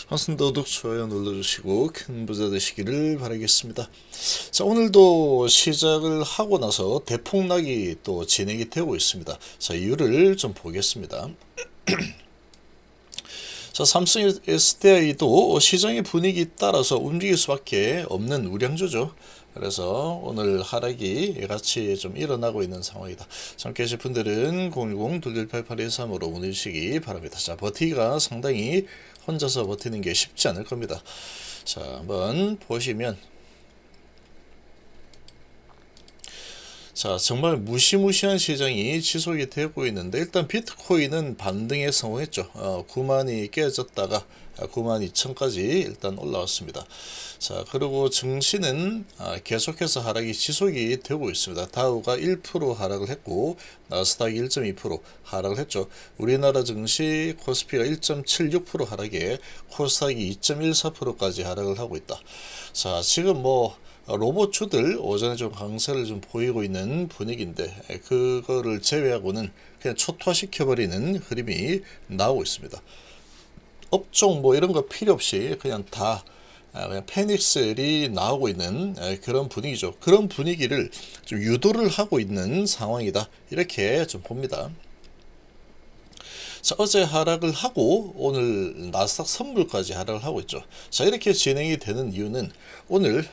반갑습니다. 구독, 좋아요 눌러주시고 큰 부자 되시기를 바라겠습니다. 자, 오늘도 시작을 하고 나서 대폭락이 또 진행이 되고 있습니다. 자, 이유를 좀 보겠습니다. 자, 삼성 SDI도 시장의 분위기 따라서 움직일 수밖에 없는 우량주죠. 그래서 오늘 하락이 같이 좀 일어나고 있는 상황이다. 함께 하실 분들은 010-2188-13으로 문의 주시기 바랍니다. 자, 버티기가 상당히 혼자서 버티는 게 쉽지 않을 겁니다. 자, 한번 보시면, 자, 정말 무시무시한 시장이 지속이 되고 있는데, 일단 비트코인은 반등에 성공했죠. 9만이 깨졌다가 92,000까지 일단 올라왔습니다. 자, 그리고 증시는 계속해서 하락이 지속이 되고 있습니다. 다우가 1% 하락을 했고 나스닥 1.2% 하락을 했죠. 우리나라 증시 코스피가 1.76% 하락에 코스닥이 2.14%까지 하락을 하고 있다. 자, 지금 로봇주들 오전에 좀 강세를 좀 보이고 있는 분위기인데, 그거를 제외하고는 그냥 초토화시켜버리는 흐름이 나오고 있습니다. 업종 이런 거 필요 없이 그냥 다 그냥 패닉셀이 나오고 있는 그런 분위기죠. 그런 분위기를 좀 유도를 하고 있는 상황이다, 이렇게 좀 봅니다. 자, 어제 하락을 하고 오늘 나스닥 선물까지 하락을 하고 있죠. 자, 이렇게 진행이 되는 이유는 오늘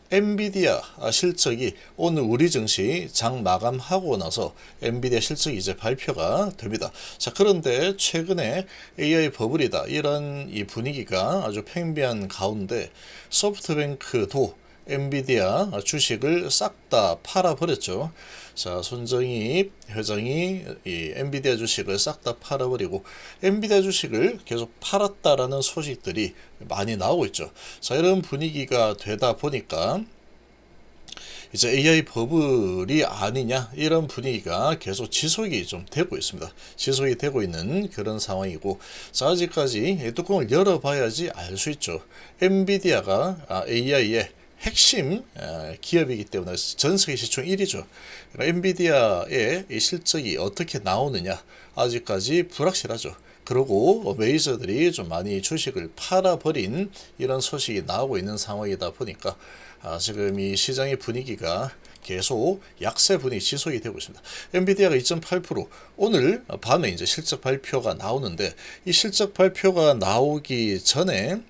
엔비디아 실적이 오늘 우리 증시 장 마감하고 나서 엔비디아 실적이 이제 발표가 됩니다. 자, 그런데 최근에 AI 버블이다, 이런 이 분위기가 아주 팽배한 가운데 소프트뱅크도 엔비디아 주식을 싹 다 팔아버렸죠. 자, 손정희 회장이 이 엔비디아 주식을 싹 다 팔아버리고 엔비디아 주식을 계속 팔았다라는 소식들이 많이 나오고 있죠. 자, 이런 분위기가 되다 보니까 이제 AI 버블이 아니냐, 이런 분위기가 계속 지속이 좀 되고 있습니다. 지속이 되고 있는 그런 상황이고, 자, 아직까지 뚜껑을 열어봐야지 알 수 있죠. 엔비디아가 AI의 핵심 기업이기 때문에 전 세계 시총 1위죠. 엔비디아의 실적이 어떻게 나오느냐 아직까지 불확실하죠. 그리고 메이저들이 좀 많이 주식을 팔아버린 이런 소식이 나오고 있는 상황이다 보니까 지금 이 시장의 분위기가 계속 약세 분위기 지속이 되고 있습니다. 엔비디아가 2.8%, 오늘 밤에 이제 실적 발표가 나오는데, 이 실적 발표가 나오기 전에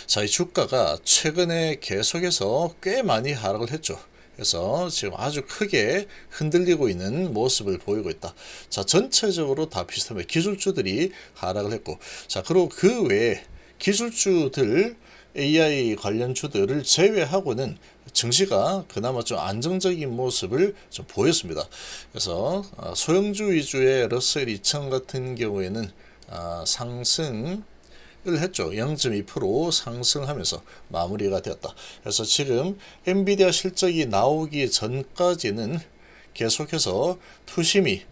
자, 이 주가가 최근에 계속해서 꽤 많이 하락을 했죠. 그래서 지금 아주 크게 흔들리고 있는 모습을 보이고 있다. 자, 전체적으로 다 비슷합니다. 기술주들이 하락을 했고, 자, 그리고 그 외에 기술주들, AI 관련주들을 제외하고는 증시가 그나마 좀 안정적인 모습을 좀 보였습니다. 그래서 소형주 위주의 러셀 2000 같은 경우에는 상승 을 했죠. 0.2% 상승하면서 마무리가 되었다. 그래서 지금 엔비디아 실적이 나오기 전까지는 계속해서 투심이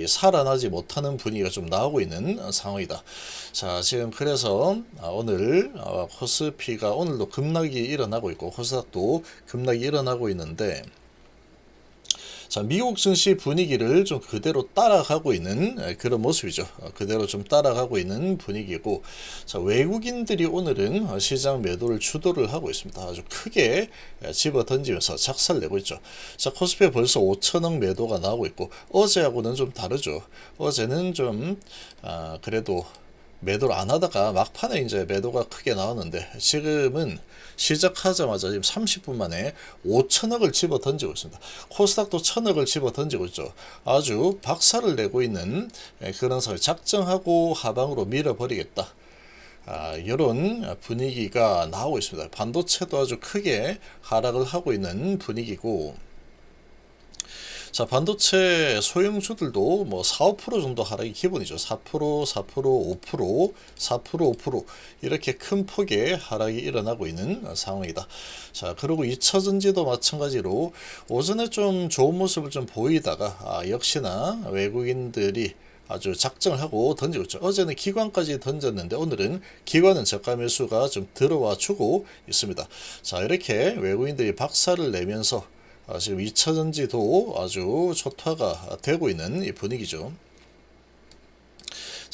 살아나지 못하는 분위기가 좀 나오고 있는 상황이다. 자, 지금 그래서 오늘 코스피가 오늘도 급락이 일어나고 있고 코스닥도 급락이 일어나고 있는데, 자, 미국 증시 분위기를 좀 그대로 따라가고 있는 그런 모습이죠. 그대로 좀 따라가고 있는 분위기고, 자, 외국인들이 오늘은 시장 매도를 주도를 하고 있습니다. 아주 크게 집어 던지면서 작살내고 있죠. 자, 코스피에 벌써 5천억 매도가 나오고 있고, 어제하고는 좀 다르죠. 어제는 좀 그래도 매도를 안 하다가 막판에 이제 매도가 크게 나왔는데, 지금은 시작하자마자 지금 30분 만에 5천억을 집어 던지고 있습니다. 코스닥도 1,000억을 집어 던지고 있죠. 아주 박살을 내고 있는 그런 상황, 작정하고 하방으로 밀어버리겠다, 이런 분위기가 나오고 있습니다. 반도체도 아주 크게 하락을 하고 있는 분위기고, 자, 반도체 소형주들도 4, 5% 정도 하락이 기본이죠. 4%, 4%, 5%, 4%, 5% 이렇게 큰 폭의 하락이 일어나고 있는 상황이다. 자, 그리고 2차전지도 마찬가지로 오전에 좀 좋은 모습을 좀 보이다가 역시나 외국인들이 아주 작정을 하고 던지고 있죠. 어제는 기관까지 던졌는데 오늘은 기관은 저가 매수가 좀 들어와 주고 있습니다. 자, 이렇게 외국인들이 박살을 내면서 지금 2차전지도 아주 초토화가 되고 있는 이 분위기죠.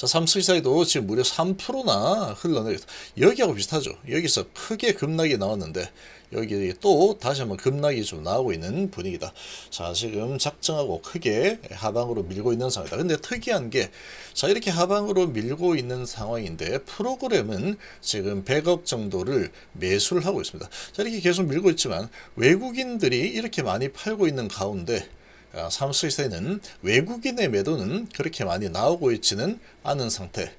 자, 삼성시사에도 지금 무려 3%나 흘러내렸다. 여기하고 비슷하죠. 여기서 크게 급락이 나왔는데 여기 또 다시 한번 급락이 좀 나오고 있는 분위기다. 자, 지금 작정하고 크게 하방으로 밀고 있는 상황이다. 근데 특이한 게, 자, 이렇게 하방으로 밀고 있는 상황인데 프로그램은 지금 100억 정도를 매수를 하고 있습니다. 자, 이렇게 계속 밀고 있지만 외국인들이 이렇게 많이 팔고 있는 가운데 삼성시세는 외국인의 매도는 그렇게 많이 나오고 있지는 않은 상태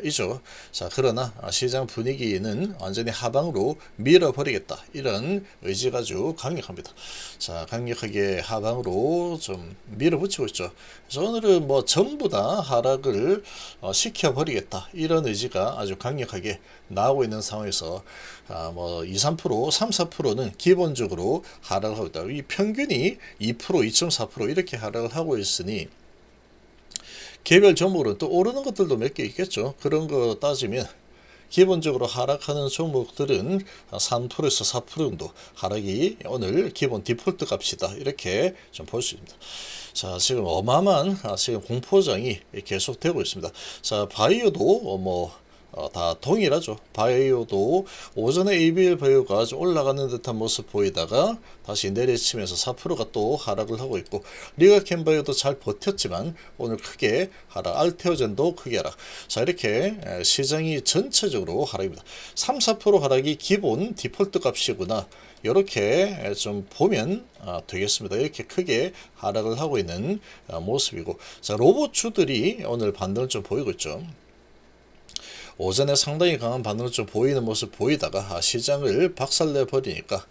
이죠. 자, 그러나 시장 분위기는 완전히 하방으로 밀어버리겠다, 이런 의지가 아주 강력합니다. 자, 강력하게 하방으로 좀 밀어붙이고 있죠. 그래서 오늘은 뭐 전부 다 하락을 시켜버리겠다, 이런 의지가 아주 강력하게 나오고 있는 상황에서 뭐 2, 3%, 3, 4%는 기본적으로 하락을 하고 있다. 이 평균이 2%, 2.4% 이렇게 하락을 하고 있으니 개별 종목으로 또 오르는 것들도 몇 개 있겠죠. 그런 거 따지면 기본적으로 하락하는 종목들은 3%에서 4% 정도 하락이 오늘 기본 디폴트 값이다, 이렇게 좀 볼 수 있습니다. 자, 지금 어마어마한 지금 공포장이 계속되고 있습니다. 자, 바이오도 다 동일하죠. 바이오도 오전에 ABL 바이오가 좀 올라가는 듯한 모습 보이다가 다시 내리치면서 4%가 또 하락을 하고 있고, 리가켄 바이오도 잘 버텼지만 오늘 크게 하락, 알테오젠도 크게 하락. 자, 이렇게 시장이 전체적으로 하락입니다. 3, 4% 하락이 기본 디폴트 값이구나, 이렇게 좀 보면 되겠습니다. 이렇게 크게 하락을 하고 있는 모습이고, 자, 로봇주들이 오늘 반등을 좀 보이고 있죠. 오전에 상당히 강한 반응을 좀 보이는 모습 보이다가 시장을 박살내 버리니까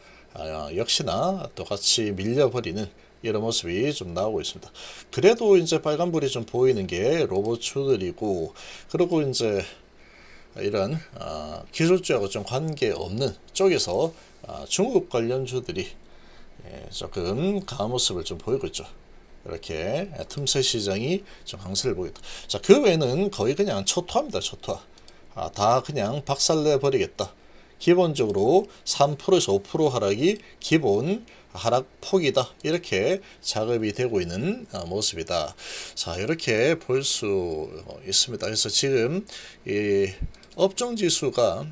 역시나 똑같이 밀려버리는 이런 모습이 좀 나오고 있습니다. 그래도 이제 빨간불이 좀 보이는 게 로봇주들이고, 그리고 이제 이런 기술주하고 좀 관계없는 쪽에서 중국 관련주들이 조금 강한 모습을 좀 보이고 있죠. 이렇게 틈새 시장이 좀 강세를 보이다. 자, 그 외에는 거의 그냥 초토화입니다. 초토화. 다 그냥 박살내 버리겠다. 기본적으로 3%에서 5% 하락이 기본 하락폭이다, 이렇게 작업이 되고 있는 모습이다. 자, 이렇게 볼 수 있습니다. 그래서 지금 이 업종지수가,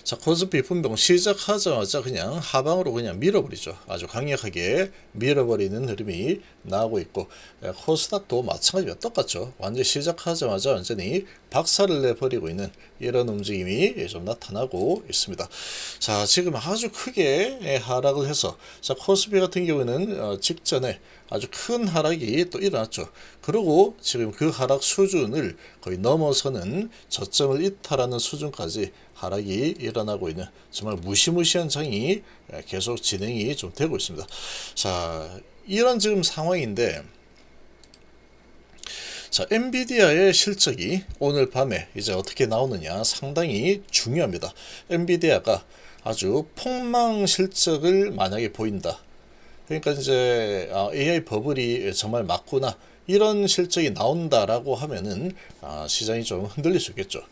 자, 코스피 분봉 시작하자마자 그냥 하방으로 그냥 밀어버리죠. 아주 강력하게 밀어버리는 흐름이 나오고 있고, 코스닥도 마찬가지입니다. 똑같죠. 완전히 시작하자마자 완전히 박살을 내버리고 있는 이런 움직임이 좀 나타나고 있습니다. 자, 지금 아주 크게 하락을 해서, 자, 코스피 같은 경우에는 직전에 아주 큰 하락이 또 일어났죠. 그리고 지금 그 하락 수준을 거의 넘어서는 저점을 이탈하는 수준까지 하락이 일어나고 있는 정말 무시무시한 장이 계속 진행이 좀 되고 있습니다. 자, 이런 지금 상황인데, 자, 엔비디아의 실적이 오늘 밤에 이제 어떻게 나오느냐 상당히 중요합니다. 엔비디아가 아주 폭망 실적을 만약에 보인다, 그러니까 이제 AI 버블이 정말 맞구나, 이런 실적이 나온다라고 하면은 시장이 좀 흔들릴 수 있겠죠.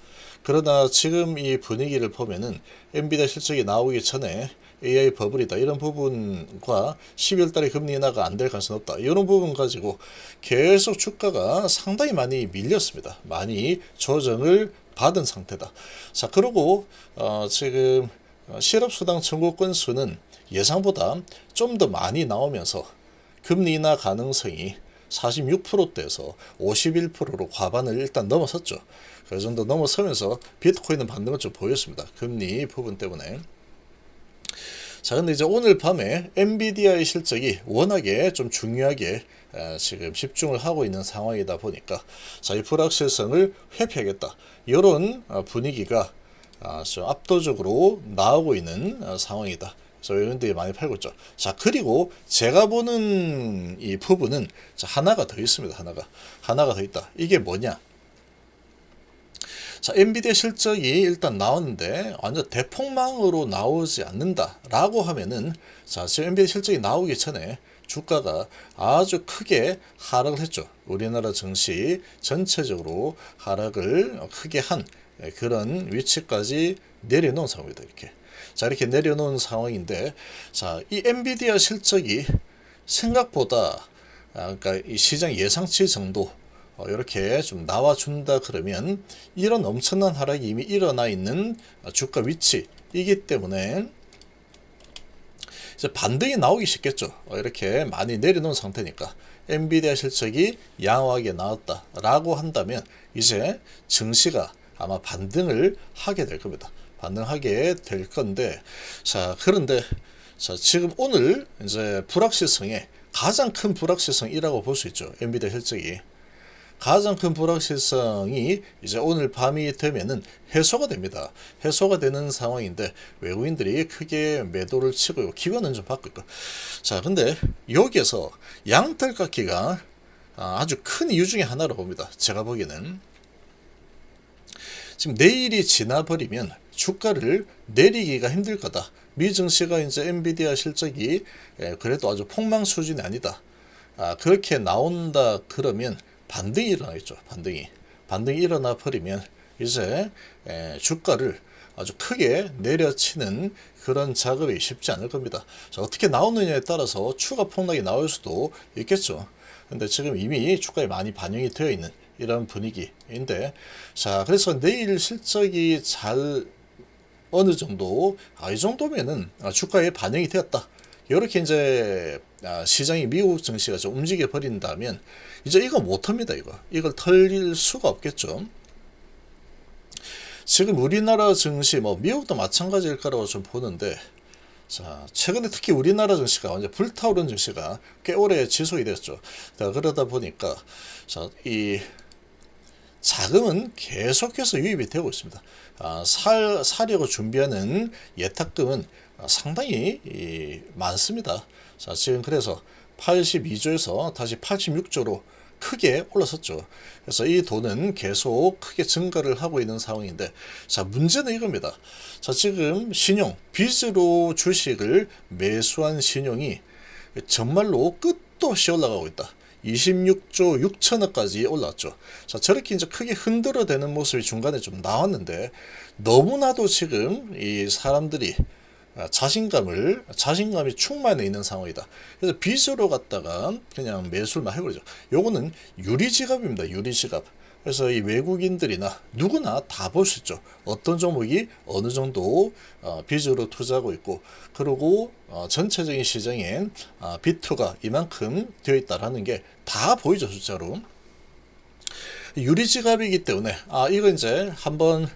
그러나 지금 이 분위기를 보면은 엔비디아 실적이 나오기 전에 AI 버블이다, 이런 부분과 12월 달에 금리 인하가 안 될 가능성이 없다, 이런 부분 가지고 계속 주가가 상당히 많이 밀렸습니다. 많이 조정을 받은 상태다. 자, 그리고 지금 실업수당 청구 건수는 예상보다 좀 더 많이 나오면서 금리 인하 가능성이 46%대에서 51%로 과반을 일단 넘어섰죠. 그 정도 넘어서면서 비트코인은 반등을 좀 보였습니다. 금리 부분 때문에. 자, 근데 이제 오늘 밤에 엔비디아의 실적이 워낙에 좀 중요하게 지금 집중을 하고 있는 상황이다 보니까, 자, 이 불확실성을 회피하겠다, 이런 분위기가 좀 압도적으로 나오고 있는 상황이다. 그래서 외국인들이 많이 팔고 있죠. 자, 그리고 제가 보는 이 부분은 하나가 더 있습니다. 하나가 더 있다. 이게 뭐냐? 자, 엔비디아 실적이 일단 나왔는데 완전 대폭망으로 나오지 않는다라고 하면은, 자, 지금 엔비디아 실적이 나오기 전에 주가가 아주 크게 하락을 했죠. 우리나라 증시 전체적으로 하락을 크게 한 그런 위치까지 내려놓은 상황입니다. 이렇게. 자, 이렇게 내려놓은 상황인데, 자, 이 엔비디아 실적이 생각보다 그러니까 이 시장 예상치 정도 이렇게 좀 나와준다 그러면 이런 엄청난 하락이 이미 일어나 있는 주가 위치이기 때문에 이제 반등이 나오기 쉽겠죠. 이렇게 많이 내려놓은 상태니까 엔비디아 실적이 양호하게 나왔다라고 한다면 이제 증시가 아마 반등을 하게 될 겁니다. 반등하게 될 건데, 자, 그런데 자, 지금 오늘 이제 불확실성의 가장 큰 불확실성이라고 볼 수 있죠. 엔비디아 실적이. 가장 큰 불확실성이 이제 오늘 밤이 되면은 해소가 됩니다. 해소가 되는 상황인데 외국인들이 크게 매도를 치고 기관은 좀 바꿀 거. 자, 근데 여기에서 양털 깎기가 아주 큰 이유 중에 하나로 봅니다. 제가 보기에는 지금 내일이 지나버리면 주가를 내리기가 힘들 거다. 미 증시가 이제 엔비디아 실적이 그래도 아주 폭망 수준이 아니다. 그렇게 나온다 그러면 반등이 일어나겠죠. 반등이 일어나 버리면 이제 주가를 아주 크게 내려치는 그런 작업이 쉽지 않을 겁니다. 자, 어떻게 나오느냐에 따라서 추가 폭락이 나올 수도 있겠죠. 근데 지금 이미 주가에 많이 반영이 되어 있는 이런 분위기인데, 자, 그래서 내일 실적이 잘 어느 정도 이 정도면은 주가에 반영이 되었다. 이렇게 이제 시장이 미국 증시가 좀 움직여 버린다면 이제 이거 못합니다. 이걸 털릴 수가 없겠죠. 지금 우리나라 증시 뭐 미국도 마찬가지일 거라고 좀 보는데, 자, 최근에 특히 우리나라 증시가 완전 불타오른 증시가 꽤 오래 지속이 됐죠. 자, 그러다 보니까 이 자금은 계속해서 유입이 되고 있습니다. 사려고 준비하는 예탁금은 상당히 많습니다. 자, 지금 그래서 82조에서 다시 86조로 크게 올라섰죠. 그래서 이 돈은 계속 크게 증가를 하고 있는 상황인데, 자, 문제는 이겁니다. 자, 지금 신용, 빚으로 주식을 매수한 신용이 정말로 끝도 없이 올라가고 있다. 26조 6천억까지 올랐죠. 자, 저렇게 이제 크게 흔들어대는 모습이 중간에 좀 나왔는데, 너무나도 지금 이 사람들이 자신감이 충만해 있는 상황이다. 그래서 빚으로 갔다가 그냥 매수를 해버리죠. 요거는 유리지갑입니다. 유리지갑. 그래서 이 외국인들이나 누구나 다 볼 수 있죠. 어떤 종목이 어느 정도 빚으로 투자하고 있고, 그리고 전체적인 시장엔 비투가 이만큼 되어 있다라는 게 다 보이죠, 숫자로. 유리지갑이기 때문에 이거 이제 한번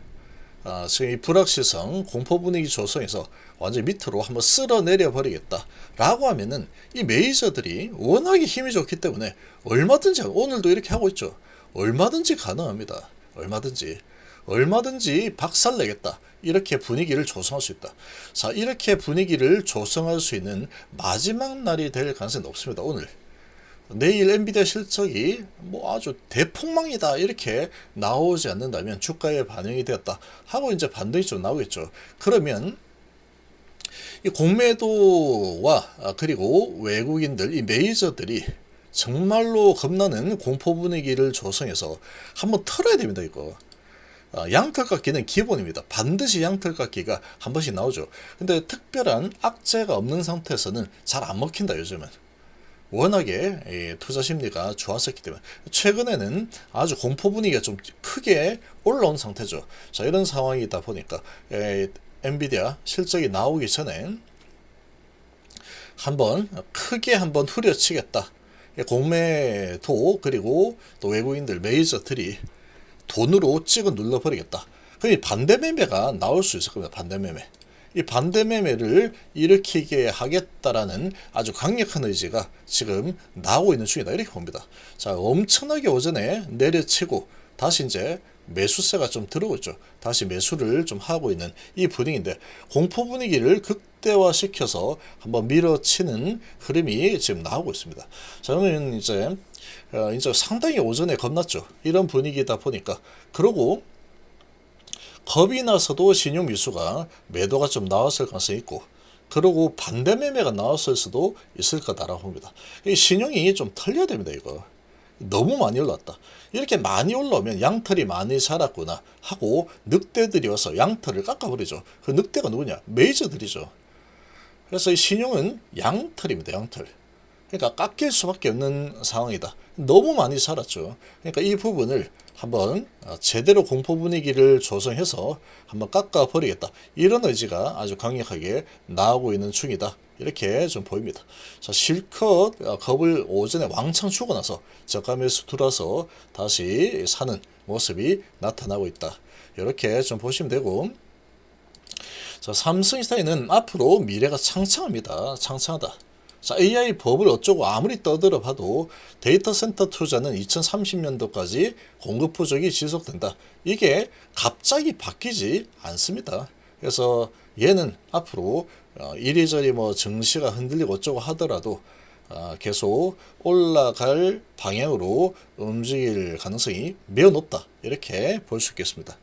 지금 이 불확실성, 공포 분위기 조성해서 완전 밑으로 한번 쓸어내려 버리겠다 라고 하면은 이 메이저들이 워낙에 힘이 좋기 때문에 얼마든지, 오늘도 이렇게 하고 있죠. 얼마든지 가능합니다. 얼마든지 박살내겠다. 이렇게 분위기를 조성할 수 있다. 자, 이렇게 분위기를 조성할 수 있는 마지막 날이 될 가능성이 높습니다. 오늘. 내일 엔비디아 실적이 뭐 아주 대폭망이다 이렇게 나오지 않는다면 주가에 반영이 되었다 하고 이제 반등이 좀 나오겠죠. 그러면 이 공매도와 그리고 외국인들, 이 메이저들이 정말로 겁나는 공포 분위기를 조성해서 한번 털어야 됩니다. 이거 양털 깎기는 기본입니다. 반드시 양털 깎기가 한 번씩 나오죠. 근데 특별한 악재가 없는 상태에서는 잘 안 먹힌다. 요즘은 워낙에 투자 심리가 좋았었기 때문에 최근에는 아주 공포 분위기가 좀 크게 올라온 상태죠. 자, 이런 상황이다 보니까 엔비디아 실적이 나오기 전에 크게 한번 후려치겠다. 공매도 그리고 또 외국인들 메이저들이 돈으로 찍어 눌러버리겠다. 그럼 반대 매매가 나올 수 있을 겁니다. 반대 매매. 이 반대 매매를 일으키게 하겠다라는 아주 강력한 의지가 지금 나오고 있는 중이다. 이렇게 봅니다. 자, 엄청나게 오전에 내려치고 다시 이제 매수세가 좀 들어오고 있죠. 다시 매수를 좀 하고 있는 이 분위기인데, 공포 분위기를 극대화시켜서 한번 밀어치는 흐름이 지금 나오고 있습니다. 자, 그러면 이제 상당히 오전에 겁났죠. 이런 분위기다 보니까. 그러고 겁이 나서도 신용 미수가 매도가 좀 나왔을 가능성이 있고, 그리고 반대 매매가 나왔을 수도 있을 거다라고 봅니다. 이 신용이 좀 털려야 됩니다. 이거 너무 많이 올랐다. 이렇게 많이 올라오면 양털이 많이 자랐구나 하고 늑대들이 와서 양털을 깎아버리죠. 그 늑대가 누구냐? 메이저들이죠. 그래서 이 신용은 양털입니다. 양털. 그러니까 깎일 수밖에 없는 상황이다. 너무 많이 살았죠. 그러니까 이 부분을 한번 제대로 공포 분위기를 조성해서 한번 깎아 버리겠다. 이런 의지가 아주 강력하게 나오고 있는 중이다. 이렇게 좀 보입니다. 자, 실컷 겁을 오전에 왕창 주고 나서 저가 매수 들어서 다시 사는 모습이 나타나고 있다. 이렇게 좀 보시면 되고, 자, 삼성스타일은 앞으로 미래가 창창합니다. 창창하다. 자, AI 버블 어쩌고 아무리 떠들어 봐도 데이터 센터 투자는 2030년도까지 공급 부족이 지속된다. 이게 갑자기 바뀌지 않습니다. 그래서 얘는 앞으로 이리저리 뭐 증시가 흔들리고 어쩌고 하더라도 계속 올라갈 방향으로 움직일 가능성이 매우 높다. 이렇게 볼 수 있겠습니다.